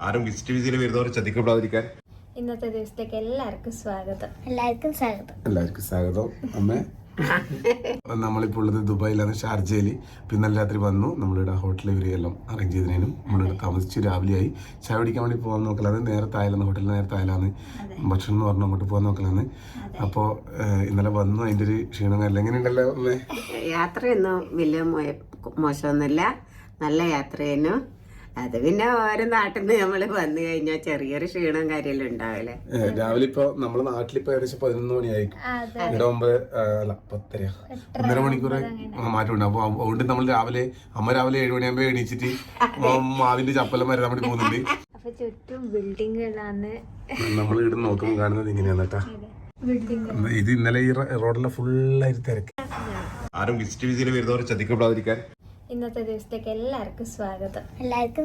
ആരും ഗസ്റ്റ് വിസിയിൽ വരുന്നവർ ചതിക്കപ്പെടാതിരിക്കാൻ ഇന്നത്തെ ദിവസത്തേക്ക് എല്ലാവർക്കും സ്വാഗതം. എല്ലാവർക്കും സ്വാഗതം. അമ്മ നമ്മളിപ്പോൾ ഉള്ളത് ദുബായിലാണ്, ഷാർജയിൽ. ഇന്നലെ രാത്രി വന്നു. നമ്മളിവിടെ ഹോട്ടലിൽ ഇവരെല്ലാം അറേഞ്ച് ചെയ്തതിനും നമ്മളിവിടെ താമസിച്ച് രാവിലെയായി. ചായ പിടിക്കാൻ വേണ്ടി പോകാൻ നോക്കലാണ്. നേരത്തെ ആയാലാണ്, ഹോട്ടലിൽ നേരത്തെ ആയാലാണ് ഭക്ഷണം എന്ന് പറഞ്ഞു അങ്ങോട്ട് പോകാൻ നോക്കലാണ്. അപ്പോൾ ഇന്നലെ വന്നു, അതിൻ്റെ ഒരു ക്ഷീണം എല്ലാം എങ്ങനെയുണ്ടല്ലോ അമ്മേ? യാത്രയൊന്നും വലിയ മോശമൊന്നുമില്ല, നല്ല യാത്രയേനു. അത് പിന്നെ ഓരോ നാട്ടിൽ നിന്ന് നമ്മള് വന്നു കഴിഞ്ഞാൽ ചെറിയൊരു ക്ഷീണം കാര്യമെല്ലാം ഉണ്ടാവില്ലേ. രാവിലെ ഇപ്പൊ നമ്മളെ നാട്ടിലിപ്പോ ഏകദേശം 11 മണിയായിരിക്കും. ഇവിടെ 1:30 മണിക്കൂർ മാറ്റമുണ്ട്. അപ്പൊ അതുകൊണ്ട് നമ്മൾ അമ്മ രാവിലെ 7 മണിയാകുമ്പോ എണീച്ചിട്ട് മാവിന്റെ ചപ്പലം വരെ നമ്മൾ പോകുന്നുണ്ട്. അപ്പൊ ചുറ്റും ബിൽഡിങ്ങുകളാണ്. നമ്മൾ ഇവിടെ നോക്കുമ്പോൾ കാണുന്നത് ഇങ്ങനെയാണ് കേട്ടാ. ഇത് ഇന്നലെ ഈ റോഡിലെ ഫുള്ളായിട്ട് തിരക്ക്. ആരും ഗസ്റ്റ് വിസിയിൽ വരുന്നവർ ചതിക്കപ്പെടാതിരിക്കാൻ ഇന്നത്തെ ദിവസത്തേക്ക് എല്ലാവർക്കും സ്വാഗതം. എല്ലാവർക്കും